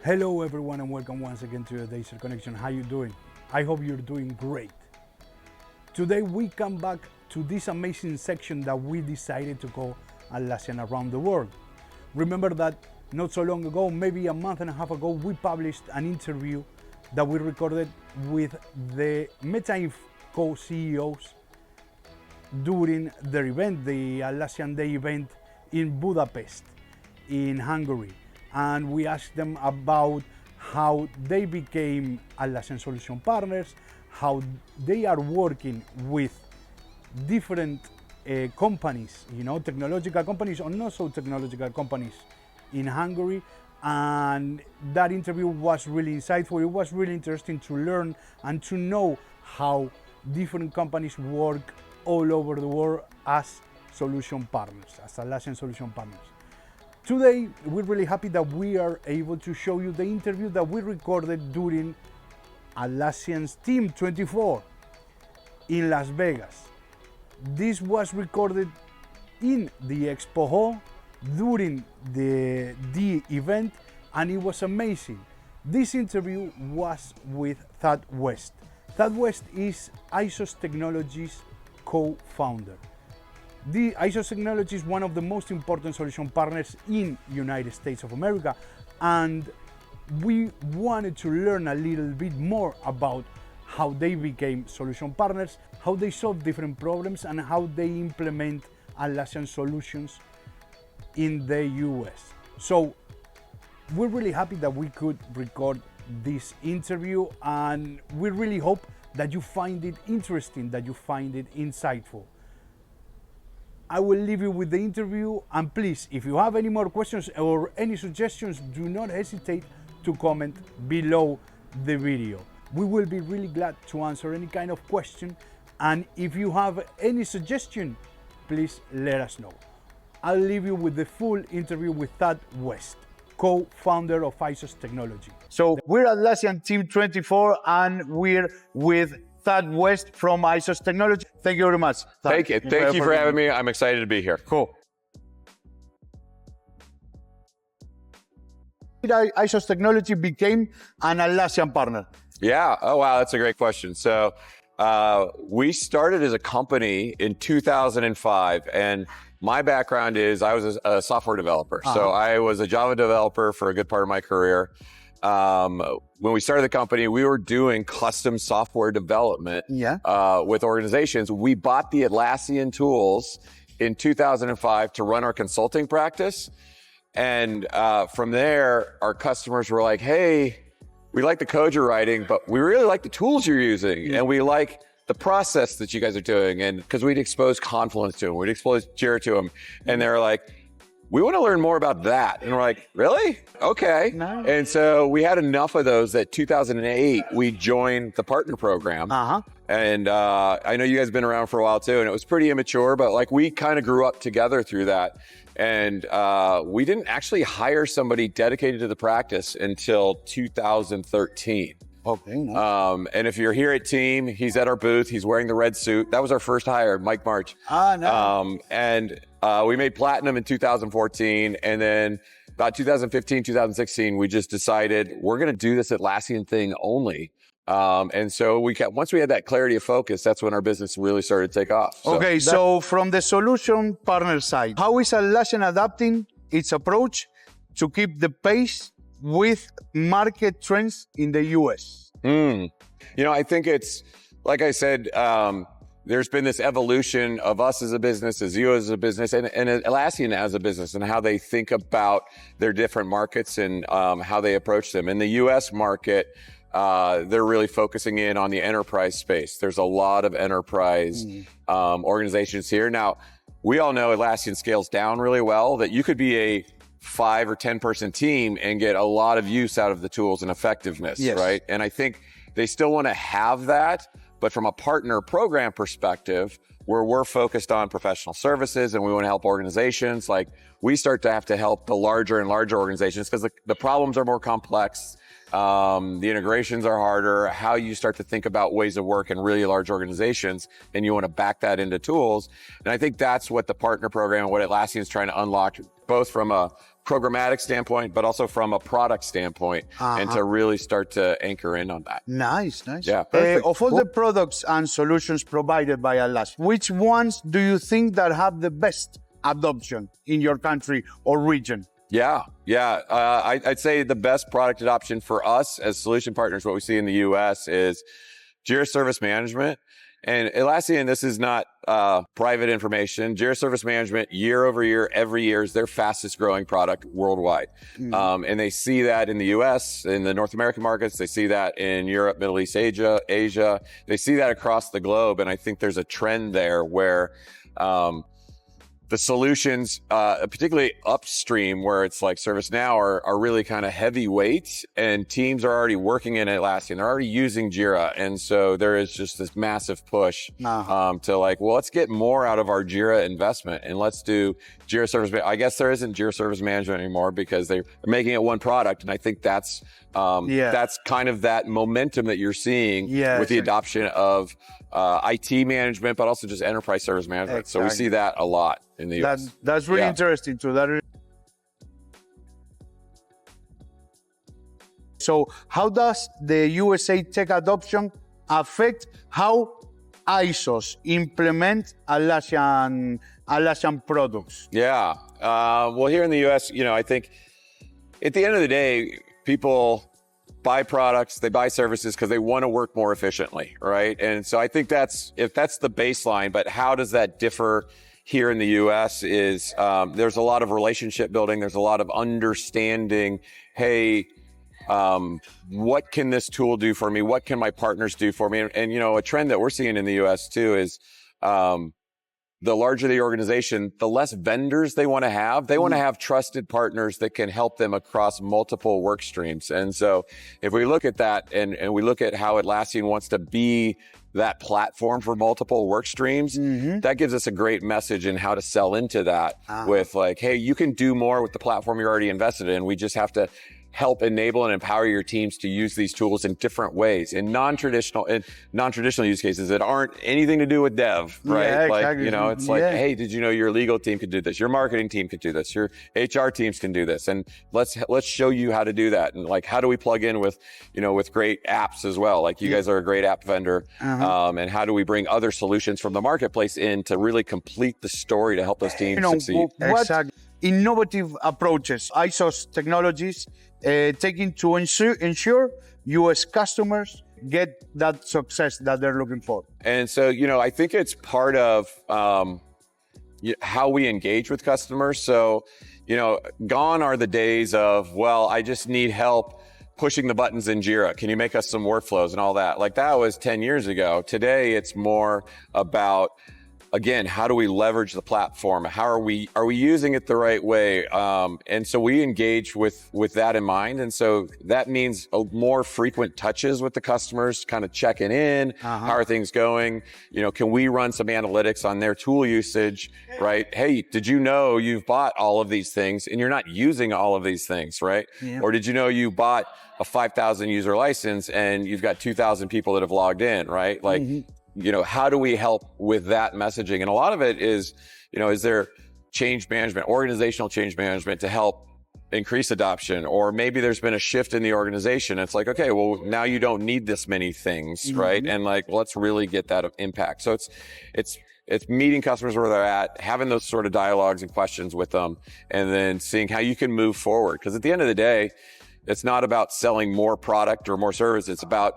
Hello everyone and welcome once again to the Deiser Connection. How you doing? I hope you're doing great. Today we come back to this amazing section that we decided to call Atlassian Around the World. Remember that not so long ago, maybe a month and a half ago, we published an interview that we recorded with the Meta-Info CEOs during their event, the Atlassian Day event in Budapest, in Hungary. And we asked them about how they became Atlassian Solution Partners, how they are working with different companies, technological companies or not so technological companies in Hungary. And that interview was really insightful. It was really interesting to learn and to know how different companies work all over the world as solution partners, as Atlassian Solution Partners. Today, we're really happy that we are able to show you the interview that we recorded during Atlassian's Team 24 in Las Vegas. This was recorded in the Expo Hall during the event, and it was amazing. This interview was with Thad West. Thad West is ISOS Technology's co-founder. The ISOS Technology is one of the most important solution partners in United States of America, and we wanted to learn a little bit more about how they became solution partners, how they solve different problems, and how they implement Atlassian solutions in the US. So we're really happy that we could record this interview, and we really hope that you find it interesting, that you find it insightful. I will leave you with the interview, and please, if you have any more questions or any suggestions, do not hesitate to comment below the video. We will be really glad to answer any kind of question, and if you have any suggestion, please let us know. I'll leave you with the full interview with Thad West, co-founder of ISOS Technology. So we're at Atlassian Team 24, and we're with Thad West from ISOS Technology. Thank you very much. Thank you for having me. I'm excited to be here. Cool. ISOS Technology became an Atlassian partner. Yeah. Oh, wow. That's a great question. So we started as a company in 2005, and my background is I was a software developer. So I was a Java developer for a good part of my career. When we started the company, we were doing custom software development with organizations. We bought the Atlassian tools in 2005 to run our consulting practice. And from there, our customers were like, hey, we like the code you're writing, but we really like the tools you're using. And we like the process that you guys are doing. And because we'd expose Confluence to them, we'd expose Jira to them. And they're like, we want to learn more about that. And we're like, really? Okay. Nice. And so we had enough of those that 2008, we joined the partner program. And I know you guys have been around for a while too, and it was pretty immature, but like we kind of grew up together through that. And we didn't actually hire somebody dedicated to the practice until 2013. Okay. Nice. And if you're here at Team, he's at our booth, he's wearing the red suit. That was our first hire, Mike March. Nice. And we made platinum in 2014. And then about 2015, 2016, we just decided we're going to do this Atlassian thing only. And so once we had that clarity of focus, that's when our business really started to take off. So from the solution partner side, how is Atlassian adapting its approach to keep the pace with market trends in the US? I think it's, like I said, there's been this evolution of us as a business, as you as a business, and Atlassian as a business, and how they think about their different markets and how they approach them. In the US market, they're really focusing in on the enterprise space. There's a lot of enterprise organizations here. Now, we all know Atlassian scales down really well, that you could be a 5 or 10 person team and get a lot of use out of the tools and effectiveness, right? And I think they still want to have that, but from a partner program perspective, where we're focused on professional services and we want to help organizations, like we start to have to help the larger and larger organizations because the problems are more complex. The integrations are harder. How you start to think about ways of work in really large organizations, and you want to back that into tools. And I think that's what the partner program and what Atlassian is trying to unlock, both from a programmatic standpoint, but also from a product standpoint, and to really start to anchor in on that. Nice. Yeah, perfect. Of all the products and solutions provided by Atlassian, which ones do you think that have the best adoption in your country or region? Yeah. I'd say the best product adoption for us as solution partners, what we see in the US is Jira Service Management. And Atlassian, this is not private information. Jira Service Management, year over year, every year, is their fastest growing product worldwide. And they see that in the US, in the North American markets. They see that in Europe, Middle East, Asia. They see that across the globe. And I think there's a trend there where the solutions, particularly upstream, where it's like ServiceNow, are really kind of heavyweight, and teams are already working in Atlassian. They're already using Jira. And so there is just this massive push to like, well, let's get more out of our Jira investment, and let's do Jira Service. I guess there isn't Jira Service Management anymore because they're making it one product. And I think that's kind of that momentum that you're seeing with the adoption of IT management, but also just enterprise service management. Exactly. So we see that a lot in the US. That's really interesting too. So how does the USA tech adoption affect how ISOs implement Atlassian products? Yeah. Well, here in the US, I think at the end of the day, people buy products, they buy services because they want to work more efficiently, right? And so I think that's the baseline, but how does that differ here in the US is there's a lot of relationship building, there's a lot of understanding, hey, what can this tool do for me? What can my partners do for me? And a trend that we're seeing in the US too is the larger the organization, the less vendors they want to have. They want to have trusted partners that can help them across multiple work streams. And so if we look at that and we look at how Atlassian wants to be that platform for multiple work streams, that gives us a great message in how to sell into that with like, hey, you can do more with the platform you're already invested in. We just have to help enable and empower your teams to use these tools in different ways, in non-traditional use cases that aren't anything to do with dev, right? Yeah, exactly. Like, it's like, hey, did you know your legal team could do this? Your marketing team could do this. Your HR teams can do this. And let's show you how to do that. And like, how do we plug in with, with great apps as well? Like you guys are a great app vendor. And how do we bring other solutions from the marketplace in to really complete the story to help those teams succeed? What innovative approaches ISOS Technologies taking to ensure US customers get that success that they're looking for? And so, I think it's part of how we engage with customers. So, gone are the days of, well, I just need help pushing the buttons in Jira. Can you make us some workflows and all that? Like that was 10 years ago. Today, it's more about, again, how do we leverage the platform? How are we using it the right way? And so we engage with that in mind. And so that means more frequent touches with the customers, kind of checking in. How are things going? Can we run some analytics on their tool usage, right? Hey, did you know you've bought all of these things and you're not using all of these things, right? Yeah. Or did you know you bought a 5,000 user license and you've got 2,000 people that have logged in, right? Like, how do we help with that messaging? And a lot of it is, is there change management, organizational change management to help increase adoption? Or maybe there's been a shift in the organization. It's like, okay, well, now you don't need this many things, right? And like, let's really get that impact. So it's meeting customers where they're at, having those sort of dialogues and questions with them, and then seeing how you can move forward. Because at the end of the day, it's not about selling more product or more service. It's about,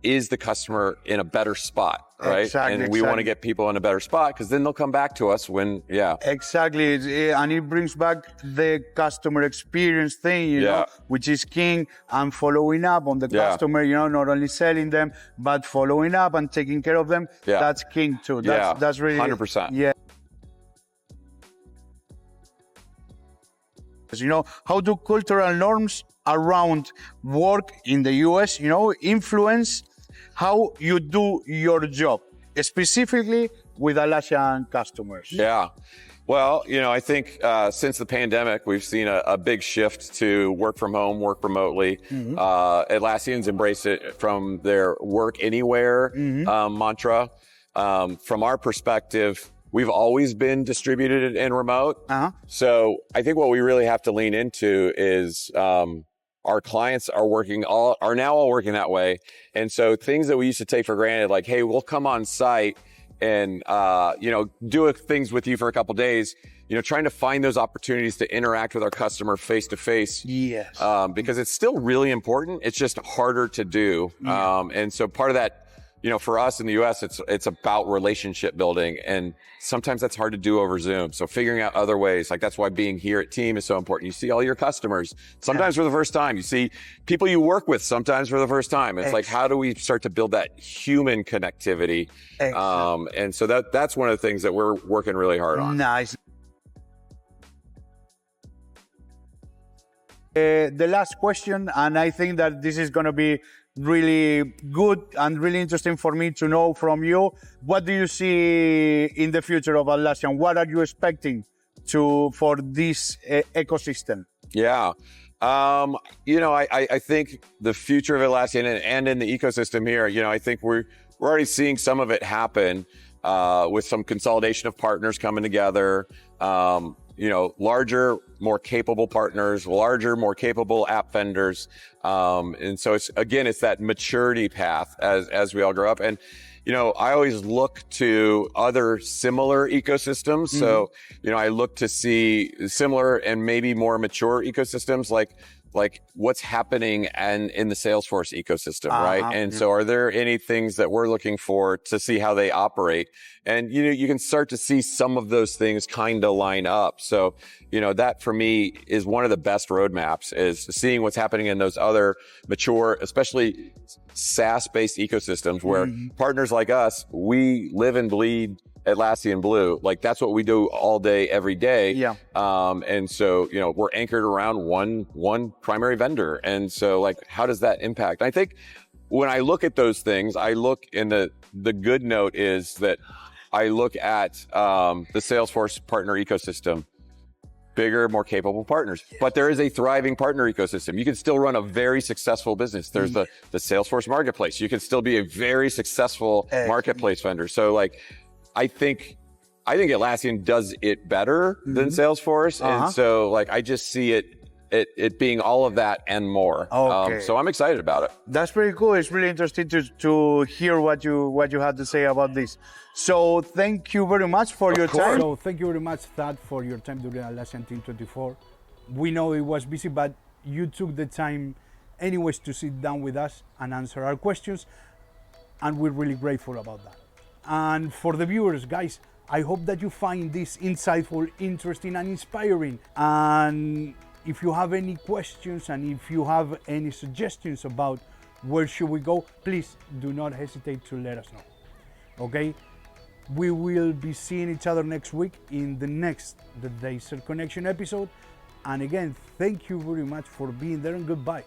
is the customer in a better spot, right? Exactly, and we want to get people in a better spot because then they'll come back to us when, Exactly. And it brings back the customer experience thing, you know, which is king, and following up on the customer, not only selling them, but following up and taking care of them. That's king too. That's really 100%. Yeah. How do cultural norms around work in the US, influence how you do your job, specifically with Atlassian customers? Yeah. Well, I think since the pandemic, we've seen a big shift to work from home, work remotely. Atlassians embrace it from their work anywhere mantra. From our perspective, we've always been distributed and remote. So I think what we really have to lean into is our clients are now all working that way. And so things that we used to take for granted, like, hey, we'll come on site and, do things with you for a couple days, trying to find those opportunities to interact with our customer face to face. Yes. Because it's still really important. It's just harder to do. And so part of that, for us in the US, it's about relationship building, and sometimes that's hard to do over Zoom. So figuring out other ways, like that's why being here at Team is so important. You see all your customers sometimes for the first time. You see people you work with sometimes for the first time. It's like, how do we start to build that human connectivity? And so that's one of the things that we're working really hard on. Nice. The last question, and I think that this is going to be really good and really interesting for me to know from you. What do you see in the future of Atlassian? What are you expecting for this ecosystem? Yeah. I think the future of Atlassian and in the ecosystem here, I think we're already seeing some of it happen with some consolidation of partners coming together. Larger, more capable partners, larger, more capable app vendors. And so it's that maturity path as we all grow up. And, I always look to other similar ecosystems. So, I look to see similar and maybe more mature ecosystems like what's happening in the Salesforce ecosystem, right? And so are there any things that we're looking for to see how they operate? And, you can start to see some of those things kind of line up. So, that for me is one of the best roadmaps, is seeing what's happening in those other mature, especially SaaS-based ecosystems where partners like us, we live and bleed Atlassian Blue. Like that's what we do all day, every day. Yeah. And so, we're anchored around one primary vendor. And so like, how does that impact? I think when I look at those things, I look in the good note is that I look at the Salesforce partner ecosystem, bigger, more capable partners. But there is a thriving partner ecosystem. You can still run a very successful business. There's the Salesforce marketplace. You can still be a very successful marketplace vendor. So like, I think Atlassian does it better than Salesforce. And so like, I just see it being all of that and more. So I'm excited about it. That's pretty cool. It's really interesting to hear what you had to say about this. So thank you very much for your time. So thank you very much, Thad, for your time during Atlassian Team 24. We know it was busy, but you took the time anyways to sit down with us and answer our questions. And we're really grateful about that. And for the viewers, guys, I hope that you find this insightful, interesting, and inspiring. And if you have any questions and if you have any suggestions about where should we go, please do not hesitate to let us know. Okay? We will be seeing each other next week in the Deiser Connection episode. And again, thank you very much for being there, and goodbye.